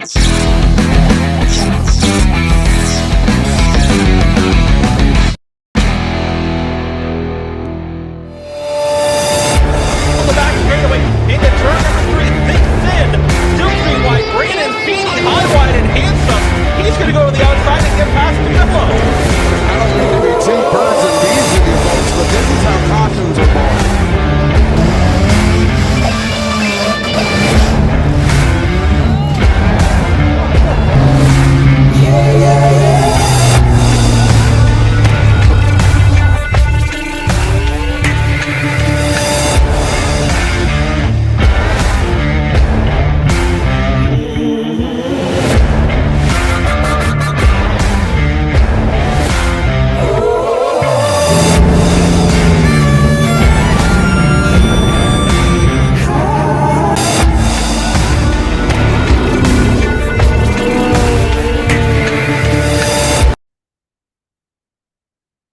On the back straightaway, into turn number 3, thick thin, still 3 wide, Brandon Feeney, high, wide, and handsome. He's going to go to the outside and get past Camillo. I don't mean to be two birds and bees with you folks, but this is how cautions are born.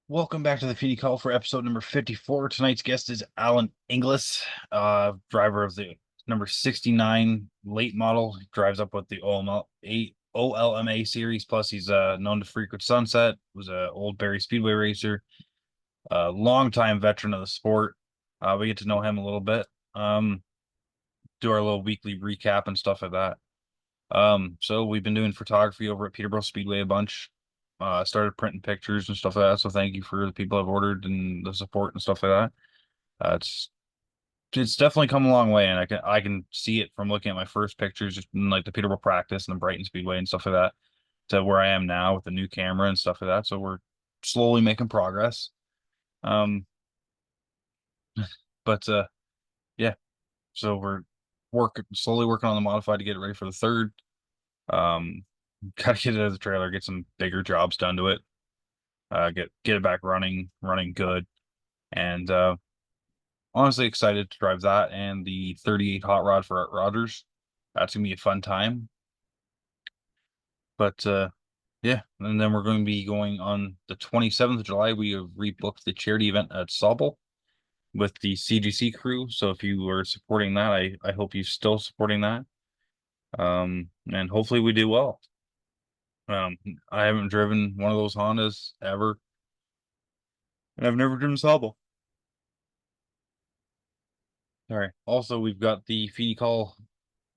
Welcome back to the Feeney Call for episode number 54. Tonight's guest is Allan Inglis, driver of the number 69 late model. He drives up with the OLMA series, plus he's known to frequent Sunset, was an old Barrie Speedway racer, a longtime veteran of the sport. We get to know him a little bit, do our little weekly recap and stuff like that. So we've been doing photography over at Peterborough Speedway a bunch. Started printing pictures and stuff like that. So thank you for the people I've ordered and the support and stuff like that. It's definitely come a long way, and I can see it from looking at my first pictures, just in, like the Peterborough practice and the Brighton Speedway and stuff like that, to where I am now with the new camera and stuff like that. So we're slowly making progress. But yeah. So we're slowly working on the modified to get it ready for the third. Gotta get it out of the trailer, get some bigger jobs done to it, get it back running good, and honestly excited to drive that and the 38 hot rod for Art Rogers. That's gonna be a fun time. But yeah, and then we're going to be going on the 27th of July. We have rebooked the charity event at Sauble with the CGC crew. So if you are supporting that, I hope you're still supporting that. And hopefully we do well. I haven't driven one of those Hondas ever, and I've never driven Sauble. All right. Also, we've got the Feeney Call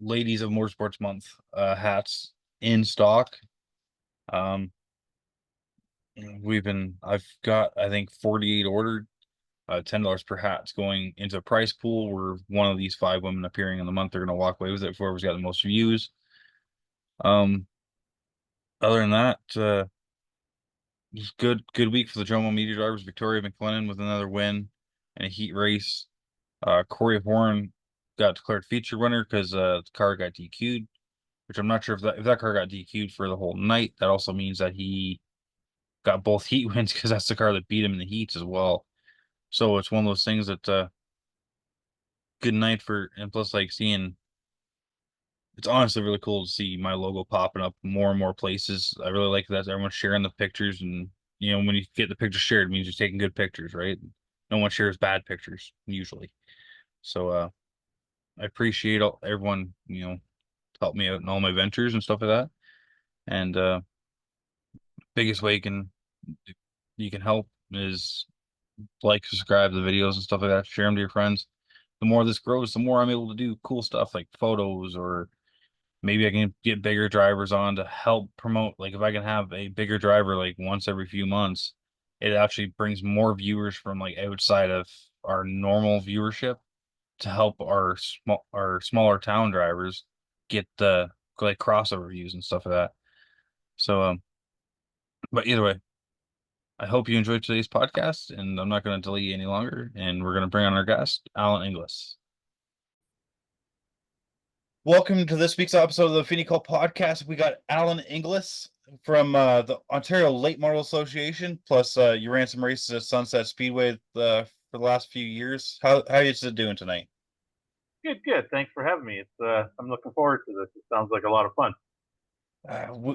Ladies of Motorsports Month hats in stock. I've got, I think, 48 ordered. $10 per hat's going into a prize pool where one of these 5 women appearing in the month are going to walk away with it for whoever's got the most views. Other than that, just good week for the Jomo Media drivers. Victoria McLennan with another win in a heat race. Corey Horn got declared feature winner because the car got DQ'd, which I'm not sure if that car got DQ'd for the whole night. That also means that he got both heat wins because that's the car that beat him in the heats as well. So it's one of those things that good night for, and plus like seeing. It's honestly really cool to see my logo popping up more and more places. I really like that everyone's sharing the pictures, and when you get the picture shared, it means you're taking good pictures, right? No one shares bad pictures usually. So I appreciate everyone, help me out in all my ventures and stuff like that. And biggest way you can help is like, subscribe to the videos and stuff like that. Share them to your friends. The more this grows, the more I'm able to do cool stuff like photos, or maybe I can get bigger drivers on to help promote. Like if I can have a bigger driver like once every few months, it actually brings more viewers from like outside of our normal viewership to help our smaller town drivers get the like crossover views and stuff like that. So but either way, I hope you enjoyed today's podcast, and I'm not going to delay you any longer, and we're going to bring on our guest, Allan Inglis. Welcome to this week's episode of the Feeney Call podcast. We got Allan Inglis from the Ontario Late Model Association. Plus, you ran some races at Sunset Speedway for the last few years. How are you doing tonight? Good. Thanks for having me. I'm looking forward to this. It sounds like a lot of fun.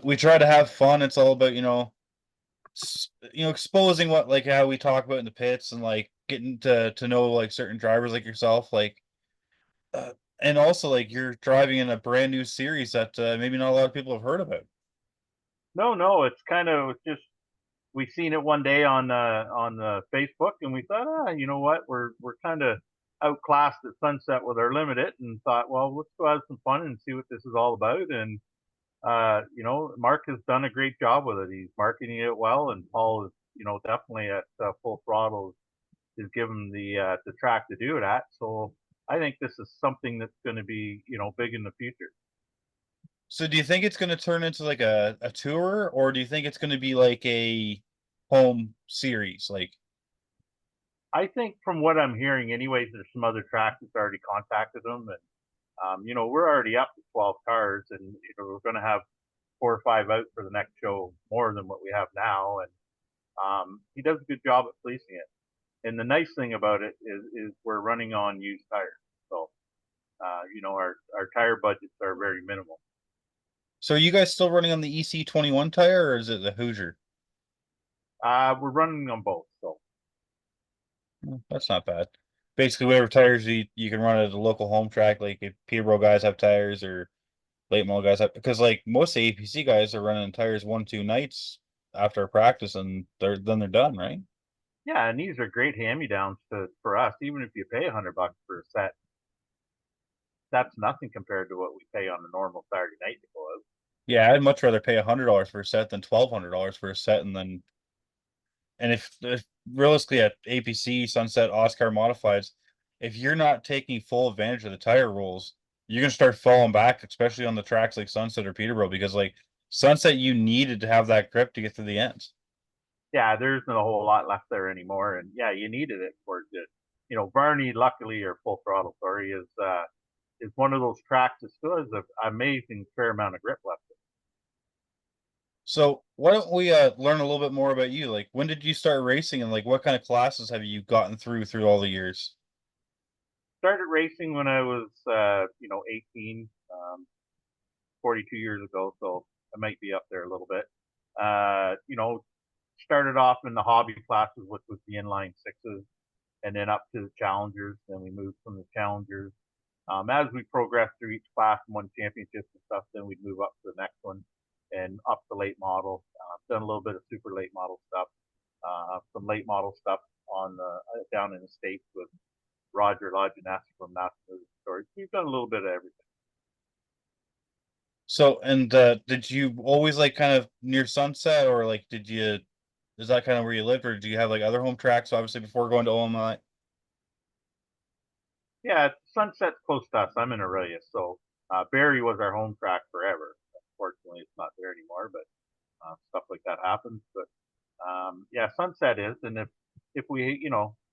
We try to have fun. It's all about exposing what, like, how we talk about in the pits, and like getting to know like certain drivers like yourself. Like, and also like you're driving in a brand new series that maybe not a lot of people have heard about. No, it's kind of just we seen it one day on the Facebook, and we thought, you know what, we're kind of outclassed at Sunset with our limited, and thought, well, let's go have some fun and see what this is all about. And Mark has done a great job with it. He's marketing it well, and Paul is, definitely at full throttle, is given the track to do it at. So I think this is something that's going to be, big in the future. So do you think it's going to turn into like a tour, or do you think it's going to be like a home series? Like, I think from what I'm hearing, anyways, there's some other tracks that's already contacted them, and we're already up to 12 cars, and we're going to have 4 or 5 out for the next show, more than what we have now. And he does a good job at policing it. And the nice thing about it is we're running on used tires, so our tire budgets are very minimal. so are you guys still running on the EC21 tire, or is it the Hoosier? We're running on both, so That's not bad. Basically, whatever tires you can run at a local home track, like if Peterborough guys have tires or late model guys have, because like most APC guys are running tires 1, 2 nights after practice and they're done, right? yeah. And these are great hand-me-downs for us. Even if you pay $100 for a set, that's nothing compared to what we pay on a normal Saturday night to go out. Yeah, I'd much rather pay $100 for a set than $1,200 for a set, and if realistically at APC, Sunset, Oscar modifieds, if you're not taking full advantage of the tire rolls, you're gonna start falling back, especially on the tracks like Sunset or Peterborough, because like Sunset, you needed to have that grip to get to the ends. Yeah, there isn't a whole lot left there anymore, and yeah, you needed it for it to, Barney, luckily, or Full Throttle, sorry, is one of those tracks that still has an amazing fair amount of grip left. So why don't we learn a little bit more about you? Like, when did you start racing, and like what kind of classes have you gotten through all the years? Started racing when I was 18, 42 years ago, so I might be up there a little bit. Started off in the hobby classes, which was the inline sixes, and then up to the challengers. Then we moved from the challengers. As we progressed through each class and won championships and stuff, then we'd move up to the next one and up to late model. Done a little bit of super late model stuff, some late model stuff on down in the States with Roger Lodgeness from Master Movie Stories. We've done a little bit of everything. So, and did you always like kind of near Sunset, or like is that kind of where you lived, or do you have like other home tracks? Obviously, before going to OMI. Yeah, Sunset's close to us. I'm in Aurelia, so Barrie was our home track forever. Unfortunately, it's not there anymore, but stuff like that happens. But yeah, Sunset is, and if we,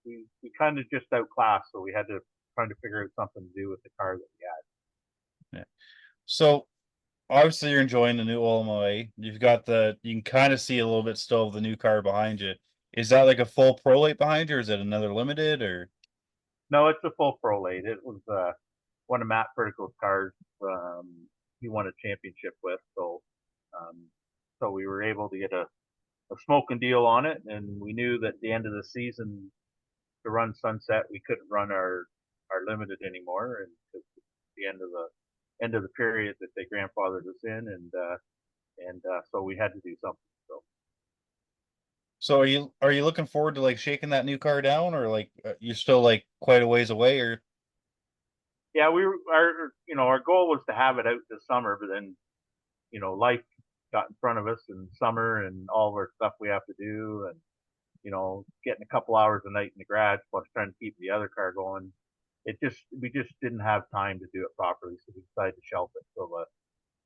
we kind of just outclassed, so we had to try to figure out something to do with the car that we had. Yeah. So obviously, you're enjoying the new OMI. You can kind of see a little bit still of the new car behind you. Is that like a full pro late behind you, or is it another limited, or? No, it's a full pro late. It was one of Matt Vertical's cars. He won a championship with, so we were able to get a smoking deal on it, and we knew that at the end of the season to run Sunset, we couldn't run our limited anymore, and it's the end of the period that they grandfathered us in, and so we had to do something. So So are you looking forward to like shaking that new car down, or like you're still like quite a ways away, or? yeah, our goal was to have it out this summer, but then life got in front of us in summer and all of our stuff we have to do, and getting a couple hours a night in the garage plus trying to keep the other car going. We just didn't have time to do it properly, so we decided to shelf it till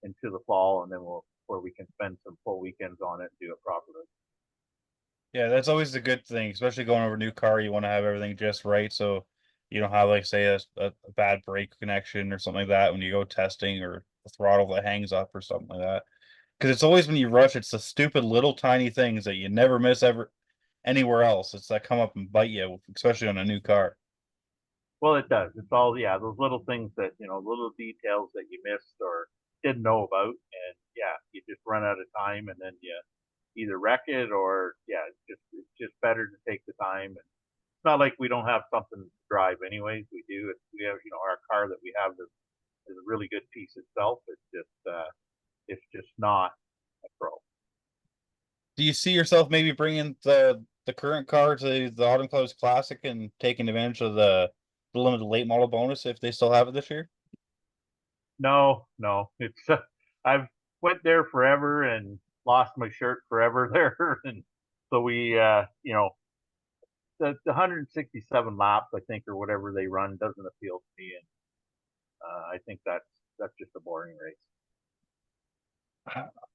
into the fall, and then where we can spend some full weekends on it and do it properly. Yeah, that's always the good thing, especially going over a new car. You want to have everything just right, so you don't have like say a bad brake connection or something like that when you go testing, or a throttle that hangs up or something like that. Because it's always when you rush, it's the stupid little tiny things that you never miss ever anywhere else. It's that come up and bite you, especially on a new car. Well, it does. It's all, yeah, those little things that little details that you missed or didn't know about, and yeah, you just run out of time, and then you either wreck it or yeah, it's just better to take the time not like we don't have something to drive anyways. We do. We have, our car that we have is a really good piece itself. It's just not a pro. Do you see yourself maybe bringing the current car to the Autumn Clouds Classic and taking advantage of the limited late model bonus if they still have it this year? No, no. It's I've went there forever and lost my shirt forever there, and so we, the 167 laps, I think, or whatever they run, doesn't appeal to me, and I think that's just a boring race.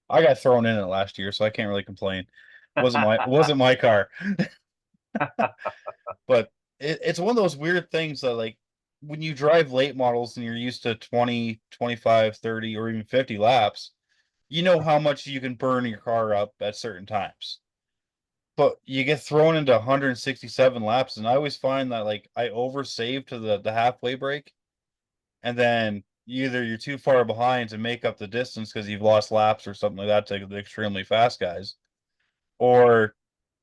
I got thrown in it last year, so I can't really complain. Wasn't my car. But it's one of those weird things that, like, when you drive late models and you're used to 20, 25, 30, or even 50 laps, you know how much you can burn your car up at certain times. But you get thrown into 167 laps, and I always find that, like, I oversave to the halfway break, and then either you're too far behind to make up the distance because you've lost laps or something like that to the extremely fast guys, or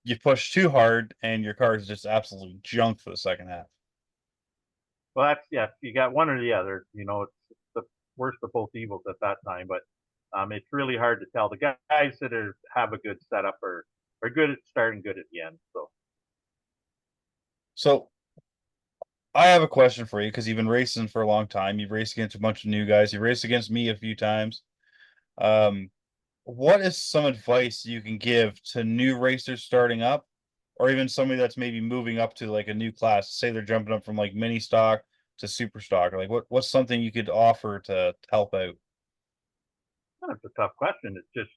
you push too hard and your car is just absolutely junk for the second half. Well, that's, yeah. You got one or the other. It's the worst of both evils at that time. But it's really hard to tell. The guys that have a good setup are good at starting, good at the end. So I have a question for you because you've been racing for a long time. You've raced against a bunch of new guys. You've raced against me a few times. Um, what is some advice you can give to new racers starting up, or even somebody that's maybe moving up to like a new class? Say they're jumping up from like mini stock to super stock. Like what's something you could offer to help out? That's a tough question. It's just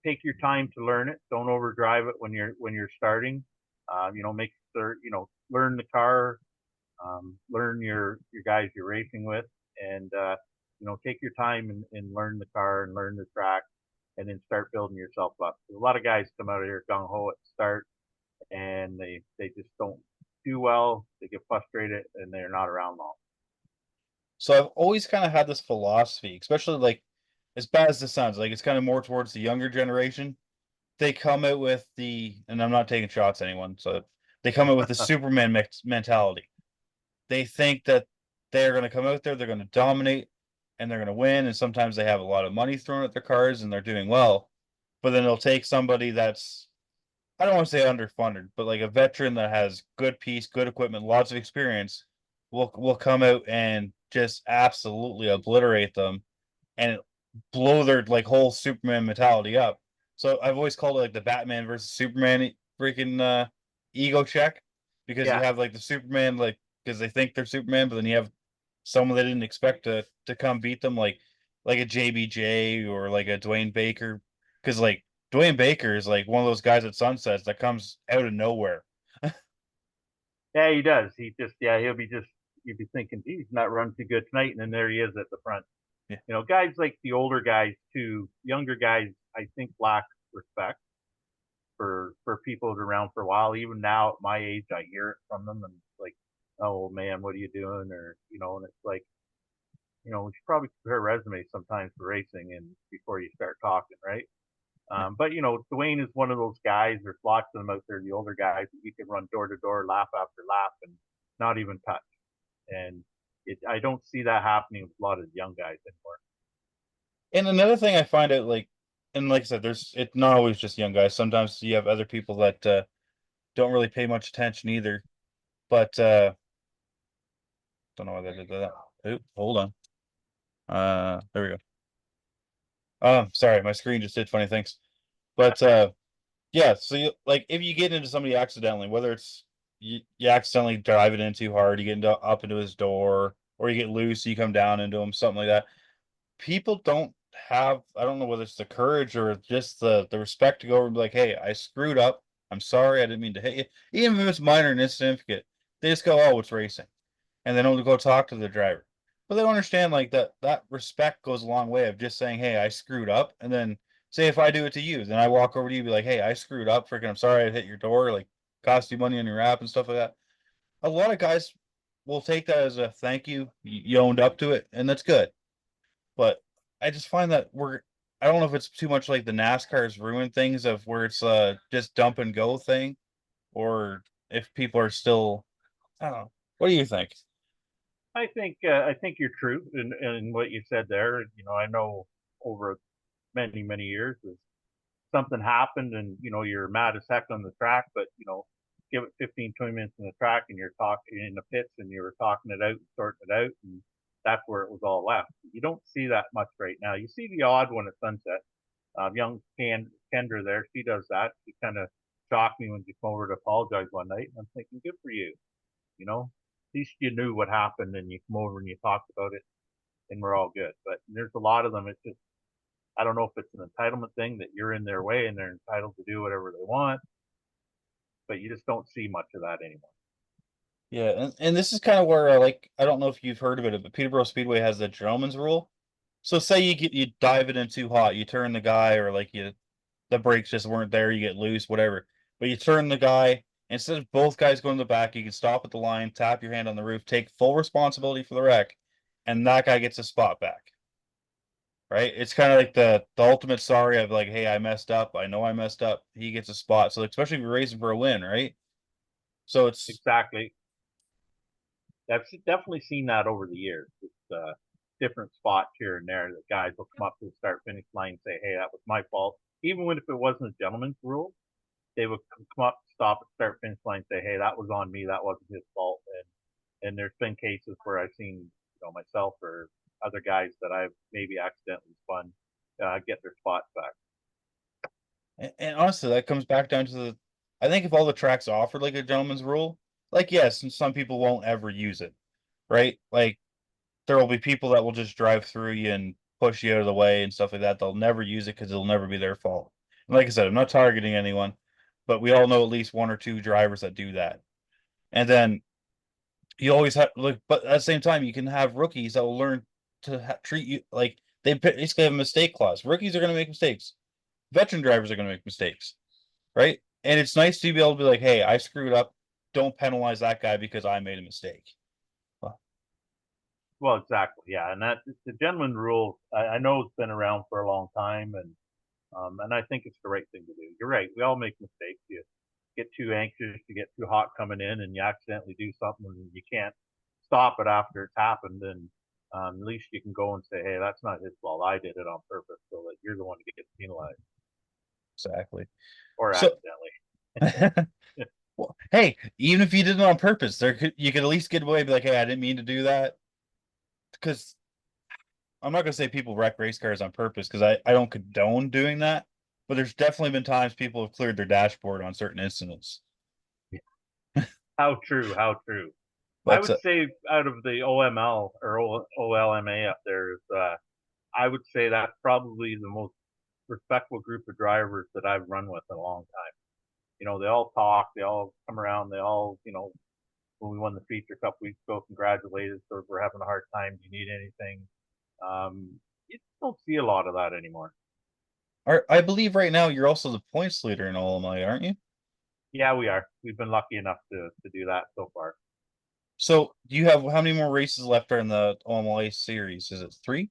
take your time to learn it. Don't overdrive it when you're starting. Make sure learn the car, learn your guys you're racing with, and take your time and learn the car and learn the track, and then start building yourself up. A lot of guys come out of here gung ho at the start, and they just don't do well. They get frustrated, and they're not around long. So I've always kind of had this philosophy, especially like as bad as this sounds, like it's kind of more towards the younger generation. They come out with and I'm not taking shots at anyone, so they come out with the Superman mentality. They think that they're going to come out there, they're going to dominate, and they're going to win. And sometimes they have a lot of money thrown at their cars and they're doing well. But then they'll take somebody that's, I don't want to say underfunded, but like a veteran that has good piece, good equipment, lots of experience, will come out and just absolutely obliterate them and blow their like whole Superman mentality up. So I've always called it like the Batman versus Superman freaking ego check, because you Yeah, have like the Superman, like, because they think they're Superman, but then you have someone they didn't expect to come beat them, like a JBJ or like a Dwayne Baker, because like Dwayne Baker is like one of those guys at Sunsets that comes out of nowhere. yeah, he does. He just, yeah, you'd be thinking, geez, he's not running too good tonight, and then there he is at the front. Yeah. Guys like the older guys too, younger guys, I think lack respect for people that are around for a while. Even now at my age, I hear it from them, and it's like, oh man, what are you doing? Or and it's like, we should probably compare resumes sometimes for racing and before you start talking, right? But Dwayne is one of those guys. There's lots of them out there, the older guys that you can run door to door, lap after lap, and not even touch. And I don't see that happening with a lot of young guys anymore. And another thing I find out, like, and like I said, it's not always just young guys. Sometimes you have other people that don't really pay much attention either. But don't know why they did that. Oop, hold on. There we go. Sorry, my screen just did funny things. But yeah, so you, like, if you get into somebody accidentally, whether it's you accidentally drive it in too hard, you get up into his door, or you get loose, you come down into him, something like that. People don't have, I don't know whether it's the courage or just the respect to go and be like, hey, I screwed up. I'm sorry, I didn't mean to hit you. Even if it's minor and insignificant, they just go, oh, it's racing. And they don't go talk to the driver. But they don't understand like that respect goes a long way of just saying, hey, I screwed up. And then say if I do it to you, then I walk over to you, be like, hey, I screwed up, freaking I'm sorry I hit your door, like cost you money on your app and stuff like that. A lot of guys will take that as a thank you. You owned up to it, and that's good. But I just find that I don't know if it's too much like the NASCAR's ruined things of where it's just dump and go thing, or if people are still, I don't know. What do you think? I think you're true in what you said there. You know, I know over many years is something happened and you're mad as heck on the track, but give it 15, 20 minutes in the track and you're talking in the pits and you were talking it out, sorting it out, and that's where it was all left. You don't see that much right now. You see the odd one at sunset. Young Kendra there, she does that. She kind of shocked me when she came over to apologize one night, and I'm thinking, good for you. At least you knew what happened and you come over and you talked about it, and we're all good. But there's a lot of them. It's just I don't know if it's an entitlement thing that you're in their way and they're entitled to do whatever they want, but you just don't see much of that anymore. Yeah, and this is kind of where I don't know if you've heard of it, but Peterborough Speedway has the gentleman's rule. So say you dive it in too hot, you turn the guy, or the brakes just weren't there, you get loose, whatever. But you turn the guy, instead of both guys going to the back, you can stop at the line, tap your hand on the roof, take full responsibility for the wreck, and that guy gets a spot back. Right? It's kind of like the ultimate sorry of like, hey, I messed up. I know I messed up. He gets a spot. So especially if you're racing for a win, right? So it's Exactly. I've definitely seen that over the years. It's different spots here and there that guys will come up to the start finish line and say, "Hey, that was my fault." Even when if it wasn't a gentleman's rule, they would come up, stop at start finish line, and say, "Hey, that was on me. That wasn't his fault." And there's been cases where I've seen myself or other guys that I've maybe accidentally spun get their spots back. and honestly, that comes back down to I think if all the tracks offered like a gentleman's rule, like yes, and some people won't ever use it, right? Like there will be people that will just drive through you and push you out of the way and stuff like that. They'll never use it because it'll never be their fault. And like I said, I'm not targeting anyone, but we all know at least one or two drivers that do that. And then you always have like, but at the same time, you can have rookies that will learn to treat you like they basically have a mistake clause. Rookies are going to make mistakes. Veteran drivers are going to make mistakes, right? And it's nice to be able to be like, hey, I screwed up. Don't penalize that guy because I made a mistake. Well, exactly, yeah, and that the gentleman rule. I know it's been around for a long time, and I think it's the right thing to do. You're right. We all make mistakes. You get too anxious, you get too hot coming in, and you accidentally do something, and you can't stop it after it's happened. And at least you can go and say, "Hey, that's not his fault. I did it on purpose, so that you're the one to get penalized Exactly. or So, accidentally." well, hey, even if you did it on purpose, you could at least get away and be like, hey, I didn't mean to do that. Because I'm not gonna say people wreck race cars on purpose because I don't condone doing that, but there's definitely been times people have cleared their dashboard on certain incidents. How true? How true? I But would say out of the OML or OLMA up there is, I would say that's probably the most respectful group of drivers that I've run with in a long time. They all talk, they all come around, they all, when we won the feature a couple weeks ago, congratulated. So if we're having a hard time, do you need anything? You don't see a lot of that anymore. I believe right now you're also the points leader in OLMI, aren't you? Yeah, we are. We've been lucky enough to do that so far. So do you have how many more races left are in the OMLA series? Is it 3?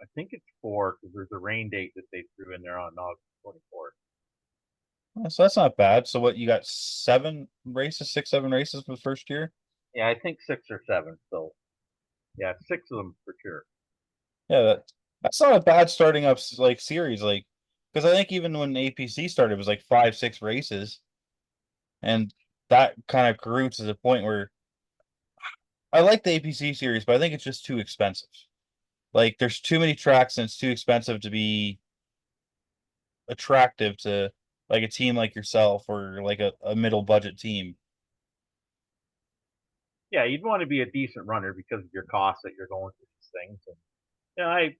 I think it's 4 because there's a rain date that they threw in there on August 24th. So that's not bad. So what you got 7 races, 6, 7 races for the first year? Yeah, I think 6 or 7. So yeah, 6 of them for sure. Yeah, that's not a bad starting up like series, like because I think even when APC started, it was like 5, 6 races, and that kind of grew to the point where I like the APC series, but I think it's just too expensive. Like, there's too many tracks, and it's too expensive to be attractive to like a team like yourself or like a middle budget team. Yeah, you'd want to be a decent runner because of your costs that you're going through these things. And I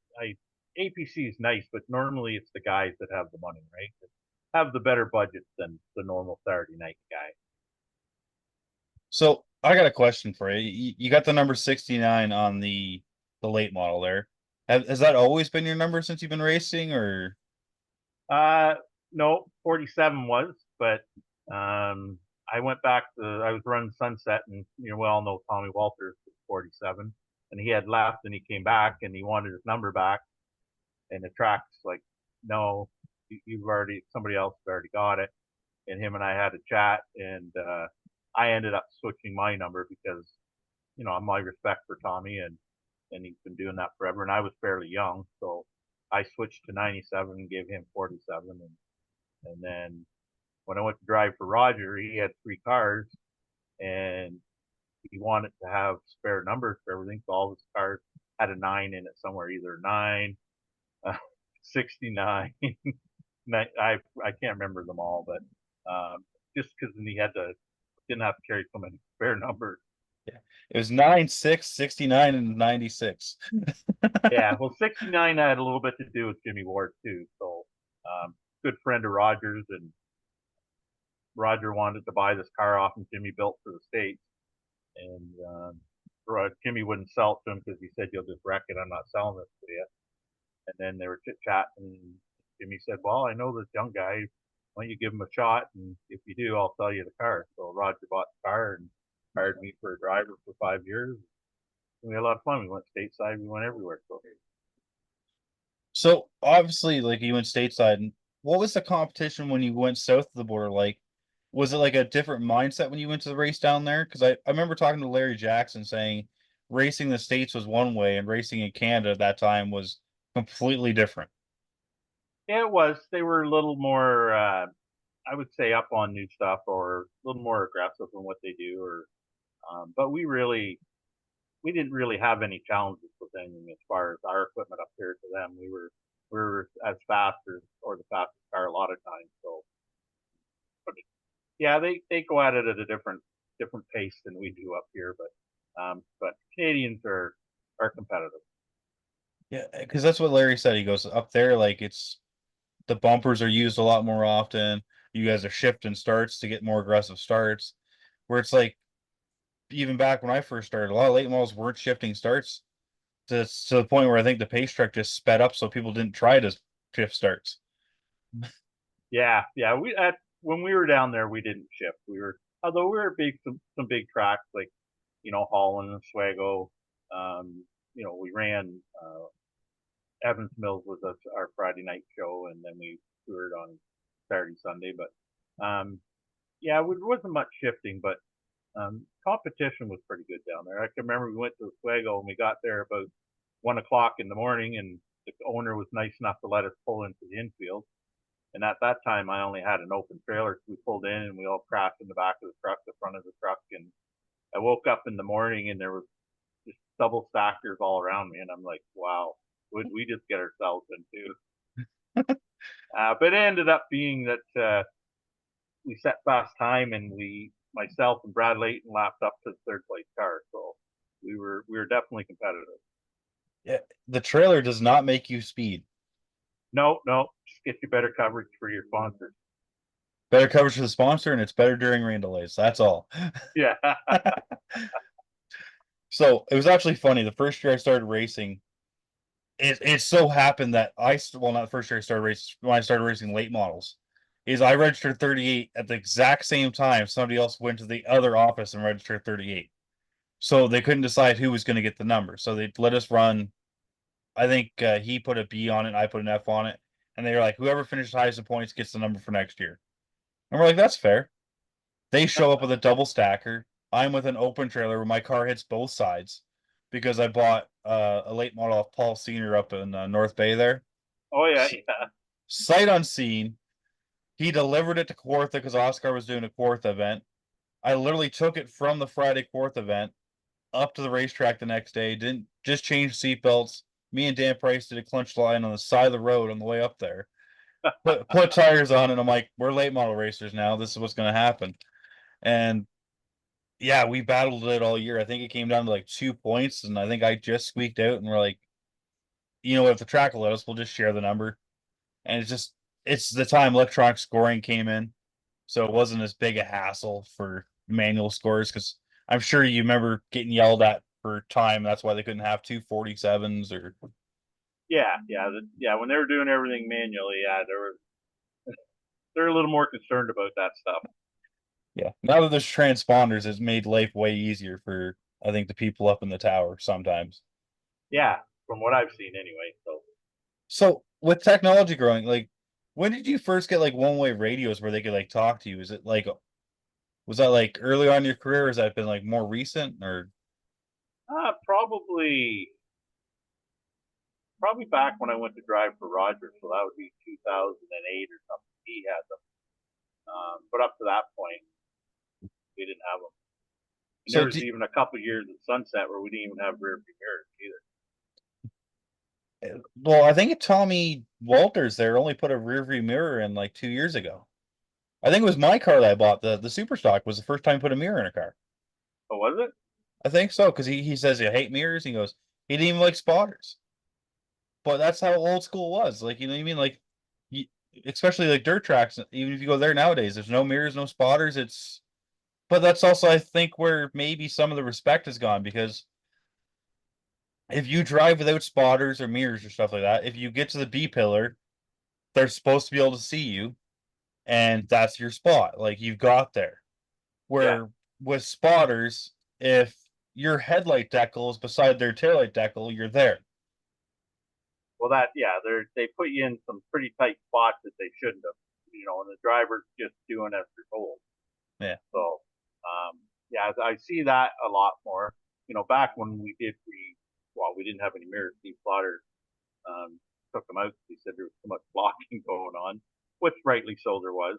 APC is nice, but normally it's the guys that have the money, right? That have the better budgets than the normal Saturday night guy. So I got a question for you. You got the number 69 on the late model there. Has that always been your number since you've been racing, or? Uh, no, 47 was, but I went back to I was running Sunset, and we all know Tommy Walters was 47, and he had left, and he came back, and he wanted his number back, and the track's like, no, you've already somebody else has already got it, and him and I had a chat, and I ended up switching my number because, my respect for Tommy, and he's been doing that forever. And I was fairly young, so I switched to 97 and gave him 47. And then when I went to drive for Roger, he had 3 cars, and he wanted to have spare numbers for everything. So all his cars had a 9 in it somewhere, either 9, 69. I can't remember them all, but just because he didn't have to carry so many spare numbers. Yeah. It was 9, 6, 69, and 96. Yeah, well, 69 had a little bit to do with Jimmy Ward too. So, good friend of Rogers, and Roger wanted to buy this car off, and Jimmy built for the States. And Jimmy wouldn't sell it to him because he said, "You'll just wreck it. I'm not selling this to you." And then they were chit chatting, and Jimmy said, "Well, I know this young guy. Why don't you give him a shot? And if you do, I'll sell you the car." So Roger bought the car and hired me for a driver for 5 years. We had a lot of fun. We went stateside. We went everywhere. So obviously, like you went stateside, and what was the competition when you went south of the border like? Was it like a different mindset when you went to the race down there? Because I remember talking to Larry Jackson saying racing the States was one way and racing in Canada at that time was completely different. Yeah, it was. They were a little more, I would say, up on new stuff, or a little more aggressive in what they do. But we didn't really have any challenges with anything as far as our equipment up here to them. We were as fast as, or the fastest car a lot of times. So, but yeah, they go at it at a different pace than we do up here. But Canadians are competitive. Yeah, because that's what Larry said. He goes up there, like it's the bumpers are used a lot more often. You guys are shifting starts to get more aggressive starts. Where it's like even back when I first started, a lot of late models weren't shifting starts to the point where I think the pace track just sped up so people didn't try to shift starts. Yeah. When we were down there, we didn't shift. Although we were some big tracks like, Holland and Swago. We ran Evans Mills was our Friday night show, and then we toured on Saturday, Sunday. But yeah, there wasn't much shifting, but competition was pretty good down there. I can remember we went to Swago and we got there about 1 o'clock in the morning, and the owner was nice enough to let us pull into the infield. And at that time, I only had an open trailer, so we pulled in and we all crashed in the back of the truck, the front of the truck. And I woke up in the morning and there was just double stackers all around me, and I'm like, wow, what did we just get ourselves into? But it ended up being that we set fast time, and myself and Brad Layton lapped up to the third place car, so we were definitely competitive. Yeah, the trailer does not make you speed. No, just get you better coverage for your sponsors. Better coverage for the sponsor, and it's better during rain delays. That's all. Yeah. So it was actually funny. The first year I started racing, it so happened that not the first year I started racing, when I started racing late models, is I registered 38 at the exact same time somebody else went to the other office and registered 38. So they couldn't decide who was going to get the number. So they let us run. I think he put a B on it, and I put an F on it. And they were like, whoever finishes highest in points gets the number for next year. And we're like, that's fair. They show up with a double stacker. I'm with an open trailer where my car hits both sides because I bought a late model of Paul Senior up in North Bay there. Oh yeah. Sight unseen. He delivered it to Kawartha because Oscar was doing a Kawartha event. I literally took it from the Friday Kawartha event up to the racetrack the next day. Didn't just change seatbelts. Me and Dan Price did a clutch line on the side of the road on the way up there. Put tires on it. I'm like, we're late model racers now. This is what's going to happen. And yeah, we battled it all year. I think it came down to like 2 points, and I think I just squeaked out. And we're like, if the track will let us, we'll just share the number. And it's the time electronic scoring came in, so it wasn't as big a hassle for manual scores because I'm sure you remember getting yelled at for time. That's why they couldn't have 247s or. Yeah. When they were doing everything manually, they're a little more concerned about that stuff. Yeah. Now that there's transponders, it's made life way easier for I think the people up in the tower sometimes. Yeah, from what I've seen anyway. So with technology growing, like when did you first get like one-way radios where they could like talk to you? Is it like Was that like early on in your career? Or has that been like more recent or? Probably back when I went to drive for Rogers, so that would be 2008 or something. He had them, but up to that point, we didn't have them. And there So was even a couple of years at Sunset where we didn't even have rear view mirrors either. well, I think Tommy Walters there only put a rear view mirror in like 2 years ago. I think it was my car that I bought. The super stock was the first time I put a mirror in a car. Oh, was it? I think so, because he says you hate mirrors. He goes, he didn't even like spotters. But that's how old school was. Like, you know what I mean? Like, you, especially like dirt tracks, even if you go there nowadays, there's no mirrors, no spotters. But that's also, I think, where maybe some of the respect is gone because if you drive without spotters or mirrors or stuff like that, if you get to the B pillar, they're supposed to be able to see you, and that's your spot. Like, you've got there. Yeah. Where with spotters, if your headlight decal is beside their taillight decal, you're there. Well, they put you in some pretty tight spots that they shouldn't have, and the driver's just doing as they're told. Yeah. So, yeah, I see that a lot more. Back when we didn't have any mirrors. Steve Slaughter took them out. He said there was too much blocking going on, which rightly so there was.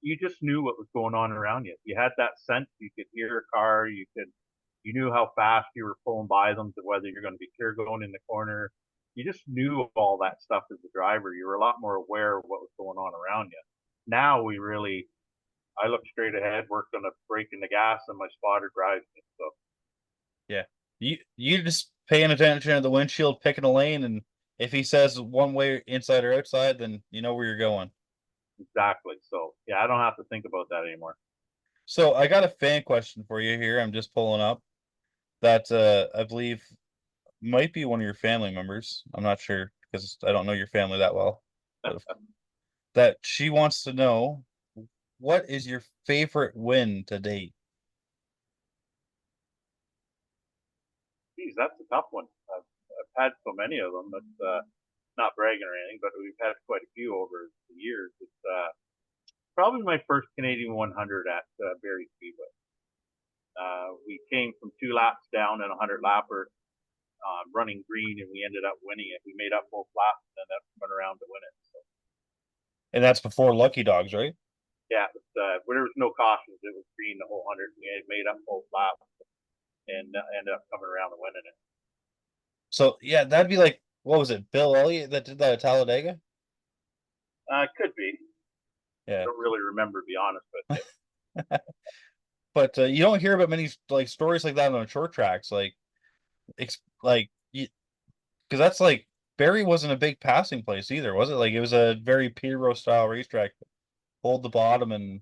You just knew what was going on around you. You had that sense. You could hear a car. You knew how fast you were pulling by them, to whether you're going to be clear going in the corner. You just knew all that stuff as a driver. You were a lot more aware of what was going on around you. Now I look straight ahead, work on the brake and the gas, and my spotter drives me. So Yeah. You just paying attention to the windshield, picking a lane, and if he says one way inside or outside, then you know where you're going. exactly. So yeah, I don't have to think about that anymore. So I got a fan question for you here. I'm just pulling up that I believe might be one of your family members. I'm not sure because I don't know your family that well. But that she wants to know what is your favorite win to date? Geez, that's a tough one. I've had so many of them. It's not bragging or anything, but we've had quite a few over the years. It's probably my first Canadian 100 at Barrie Speedway. We came from 2 laps down in a 100 lapper, running green, and we ended up winning it. We made up both laps and ended up coming around to win it. So And that's before Lucky Dogs, right? yeah, there was no cautions. It was green the whole 100. We made up both laps and ended up coming around and winning it. So yeah, that'd be like what was it, Bill Elliott that did that at Talladega? Could be. I Yeah. don't really remember, to be honest with you. But you don't hear about many like stories like that on short tracks, like because that's like Barrie wasn't a big passing place either, was it? Like it was a very Pedro style racetrack, hold the bottom and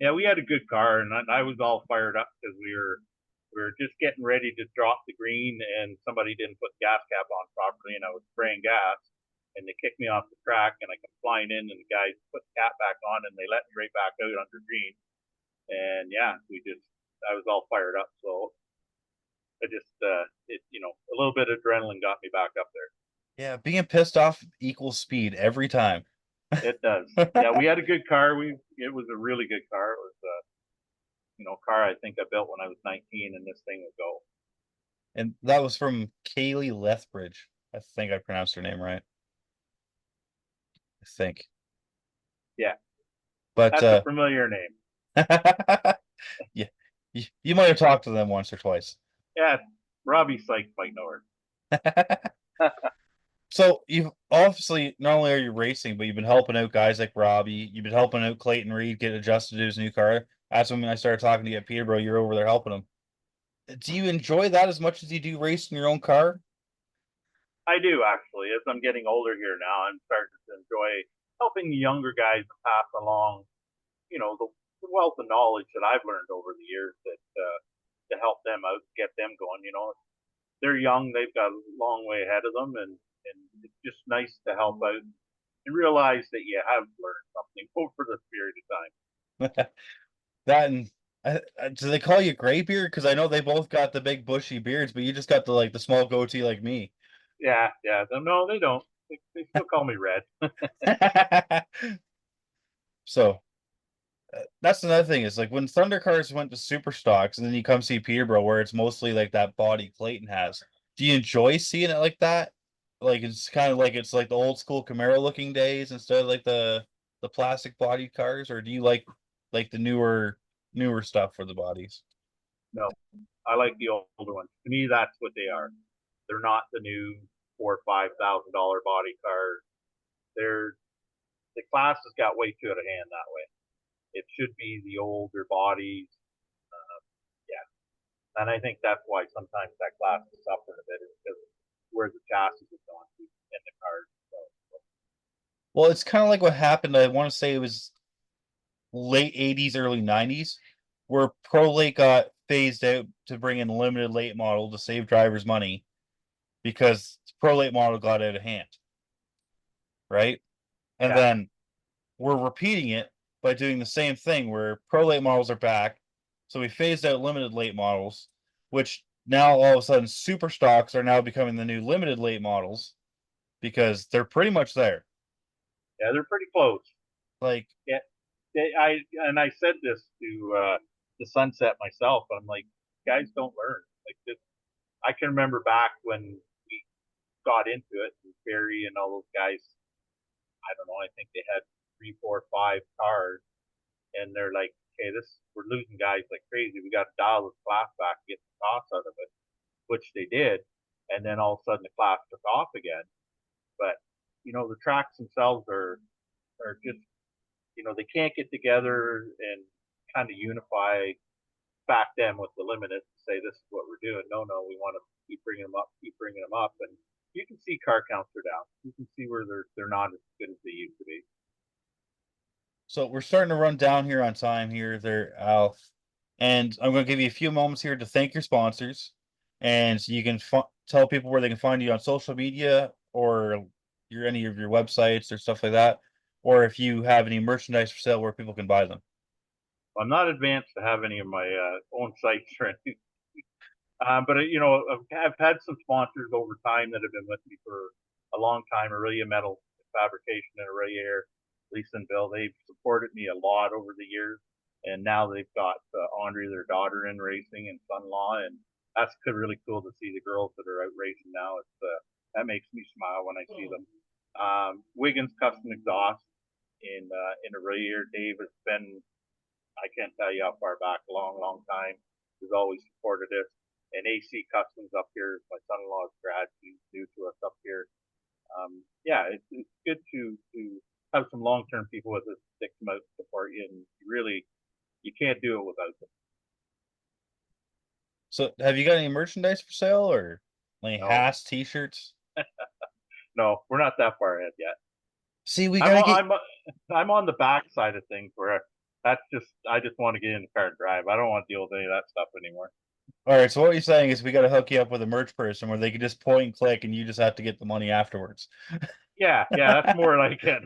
Yeah, we had a good car, and I was all fired up because we were just getting ready to drop the green, and somebody didn't put the gas cap on properly, and I was spraying gas, and they kicked me off the track, and I come flying in, and the guys put the cap back on, and they let me right back out under green, and yeah, I was all fired up, so I just a little bit of adrenaline got me back up there. yeah, being pissed off equals speed every time. It does. Yeah, we had a good car. It was a really good car. It was car I think I built when I was 19, and this thing would go. And that was from Kaylee Lethbridge. I think I pronounced her name right. I think. Yeah, But that's a familiar name. yeah, you might have talked to them once or twice. Yeah, Robbie Sykes might know her. So you've obviously not only are you racing, but you've been helping out guys like Robbie. You've been helping out Clayton Reed get adjusted to his new car. That's when I started talking to you at Peterborough. You're over there helping him. Do you enjoy that as much as you do racing your own car? I do, actually. As I'm getting older here now, I'm starting to enjoy helping the younger guys pass along, the wealth of knowledge that I've learned over the years that to help them out, get them going. They're young; they've got a long way ahead of them, and it's just nice to help out and realize that you have learned something over this period of time. That and do they call you Graybeard? Because I know they both got the big bushy beards, but you just got the small goatee like me. Yeah. No, they don't. They still call me Red. So That's another thing is like when Thunder Cars went to super stocks and then you come see Peterborough where it's mostly like that body Clayton has. Do you enjoy seeing it like that? Like it's kind of like it's like the old school Camaro looking days instead of like the plastic body cars, or do you like the newer stuff for the bodies? No, I like the older ones. To me, that's what they are. They're not the new $4,000 or $5,000 body cars. They're the class has got way too out of hand that way. It should be the older bodies. Yeah, and I think that's why sometimes that class is suffering a bit is because where the chassis is going to in the cars. So, Well, it's kind of like what happened. I want to say it was late 80s, early 90s, where Pro Late got phased out to bring in limited late model to save drivers money because Pro Late model got out of hand, right? And yeah, then we're repeating it by doing the same thing where Pro Late models are back. So we phased out limited late models, which now all of a sudden super stocks are now becoming the new limited late models because they're pretty much there. yeah, they're pretty close. Like, Yeah, I said this to Sunset myself. I'm like, guys don't learn. Like this, I can remember back when we got into it, and Barry and all those guys. I don't know. I think they had three, four, five cars, and they're like, "Okay, this we're losing guys like crazy. We got to dial this class back and get the cost out of it," which they did. And then all of a sudden, the class took off again. But the tracks themselves are just they can't get together and kind of unify back then with the limited to say this is what we're doing. No, no, we want to keep bringing them up, and you can see car counts are down. You can see where they're not as good as they used to be. so we're starting to run down here on time here, there, Al. And I'm going to give you a few moments here to thank your sponsors. And you can tell people where they can find you on social media or any of your websites or stuff like that. Or if you have any merchandise for sale where people can buy them. I'm not advanced to have any of my own sites or anything, but I've had some sponsors over time that have been with me for a long time. Aurelia Metal Fabrication and Aurelia Air, Lisa and Bill. They've supported me a lot over the years, and now they've got Andre, their daughter, in racing and son-in-law, and that's really cool to see the girls that are out racing now. It's that makes me smile when I see them. Wiggins Custom Exhaust in Aurelia Air. Dave has been, I can't tell you how far back, a long, long time. He's always supported us. And AC Customs up here, my son-in-law's grad, he's new to us up here. Yeah, it's good to have some long-term people with us stick them out, support you, and you can't do it without them. So have you got any merchandise for sale or any No, Haas t-shirts? no, we're not that far ahead yet. See, we I'm gotta on, get I'm on the back side of things where I just want to get in the car and drive. I don't want to deal with any of that stuff anymore. all right. So what you're saying is we gotta hook you up with a merch person where they can just point and click and you just have to get the money afterwards. Yeah, that's more like it.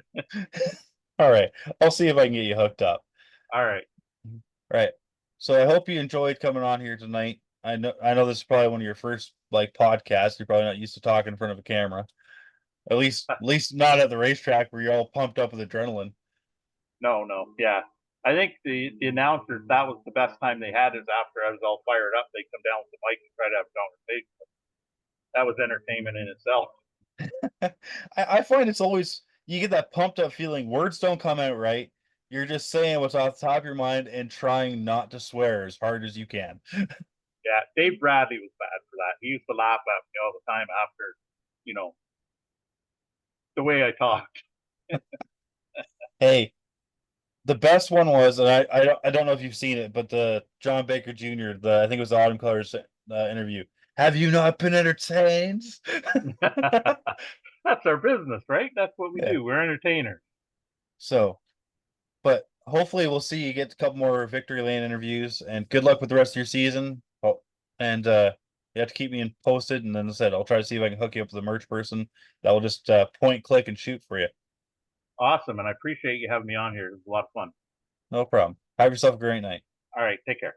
All right. I'll see if I can get you hooked up. All right. Right. So I hope you enjoyed coming on here tonight. I know this is probably one of your first like podcasts. You're probably not used to talking in front of a camera. At least not at the racetrack where you're all pumped up with adrenaline. No, yeah. I think the announcers, that was the best time they had, is after I was all fired up. They come down with the mic and try to have a conversation. That was entertainment in itself. I find it's always you get that pumped up feeling. Words don't come out right. You're just saying what's off the top of your mind and trying not to swear as hard as you can. Yeah, Dave Bradley was bad for that. He used to laugh at me all the time after, the way I talked. Hey, the best one was, and I don't know if you've seen it, but the John Baker Jr. I think it was the Autumn Colors interview. Have you not been entertained? That's our business, right? That's what we Yeah. do. We're entertainers. So, but hopefully we'll see you get a couple more Victory Lane interviews, and good luck with the rest of your season. Oh, and you have to keep me posted, and then I said I'll try to see if I can hook you up with a merch person that will just point, click, and shoot for you. Awesome, and I appreciate you having me on here. It was a lot of fun. No problem. Have yourself a great night. All right, take care.